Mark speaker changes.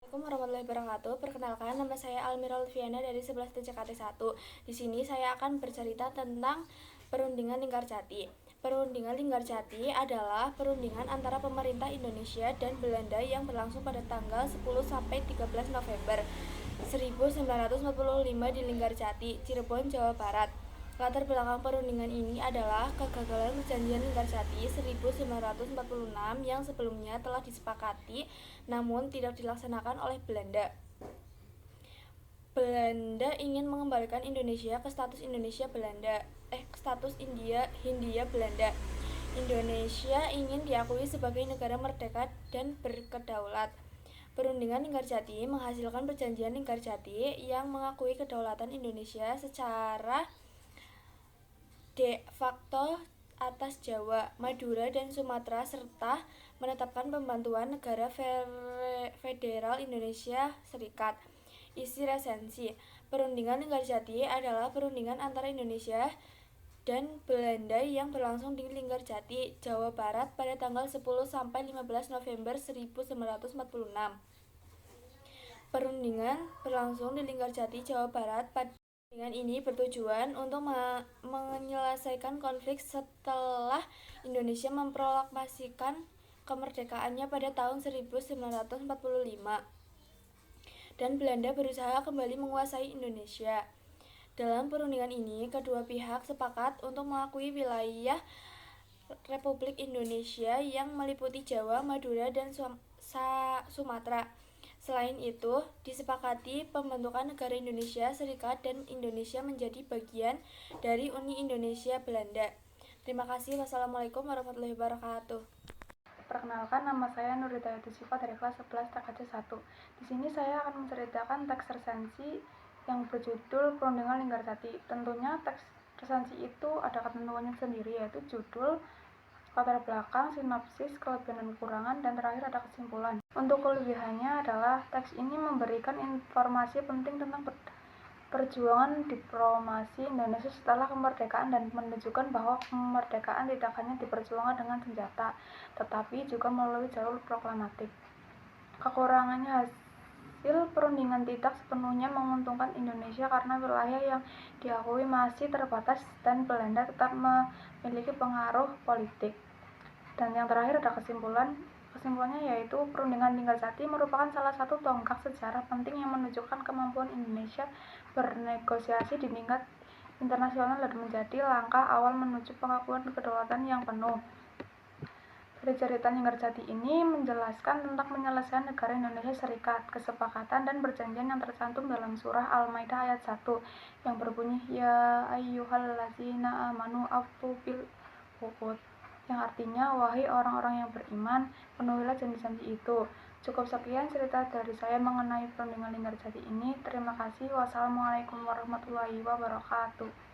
Speaker 1: Assalamualaikum warahmatullahi wabarakatuh. Perkenalkan, nama saya Almira Lutfiana dari 11 TCKT 1. Di sini saya akan bercerita tentang Perundingan Linggarjati. Perundingan Linggarjati adalah perundingan antara pemerintah Indonesia dan Belanda yang berlangsung pada tanggal 10 sampai 13 November 1945 di Linggarjati, Cirebon, Jawa Barat. Latar belakang perundingan ini adalah kegagalan Perjanjian Linggarjati 1946 yang sebelumnya telah disepakati namun tidak dilaksanakan oleh Belanda. Belanda ingin mengembalikan Indonesia ke status Hindia Belanda. Indonesia ingin diakui sebagai negara merdeka dan berkedaulat. Perundingan Linggarjati menghasilkan Perjanjian Linggarjati yang mengakui kedaulatan Indonesia secara de facto atas Jawa, Madura, dan Sumatera serta menetapkan pembentukan negara federal Indonesia Serikat. Isi resensi: Perundingan Linggarjati adalah perundingan antara Indonesia dan Belanda yang berlangsung di Linggarjati, Jawa Barat pada tanggal 10 sampai 15 November 1946. Perundingan berlangsung di Linggarjati, Jawa Barat. Perundingan ini bertujuan untuk menyelesaikan konflik setelah Indonesia memproklamasikan kemerdekaannya pada tahun 1945 dan Belanda berusaha kembali menguasai Indonesia. Dalam perundingan ini, kedua pihak sepakat untuk mengakui wilayah Republik Indonesia yang meliputi Jawa, Madura, dan Sumatera. Selain itu, disepakati pembentukan negara Indonesia Serikat dan Indonesia menjadi bagian dari Uni Indonesia Belanda. Terima kasih. Wassalamualaikum warahmatullahi wabarakatuh.
Speaker 2: Perkenalkan, nama saya Nurita Yudhisifa dari kelas 11 TKJ 1. Di sini saya akan menceritakan teks resensi yang berjudul Perundingan Linggarjati. Tentunya teks resensi itu ada ketentuannya sendiri, yaitu judul, latar belakang, sinopsis, kelebihan dan kekurangan, dan terakhir ada kesimpulan. Untuk kelebihannya adalah teks ini memberikan informasi penting tentang perjuangan diplomasi Indonesia setelah kemerdekaan dan menunjukkan bahwa kemerdekaan tidak hanya diperjuangkan dengan senjata, tetapi juga melalui jalur proklamatif. Kekurangannya, hasil perundingan tidak sepenuhnya menguntungkan Indonesia karena wilayah yang diakui masih terbatas dan Belanda tetap memiliki pengaruh politik. Dan yang terakhir ada kesimpulannya, yaitu Perundingan Linggarjati merupakan salah satu tonggak sejarah penting yang menunjukkan kemampuan Indonesia bernegosiasi di tingkat internasional dan menjadi langkah awal menuju pengakuan kedaulatan yang penuh. Dari cerita Linggarjati ini menjelaskan tentang penyelesaian negara Indonesia Serikat, kesepakatan dan perjanjian yang tercantum dalam surah Al-Maidah ayat 1 yang berbunyi ya ayyuhallazina amanu awfu bil uqud, yang artinya wahai orang-orang yang beriman, penuhilah janji-janji itu. Cukup sekian cerita dari saya mengenai Perundingan Linggarjati ini. Terima kasih. Wassalamualaikum warahmatullahi wabarakatuh.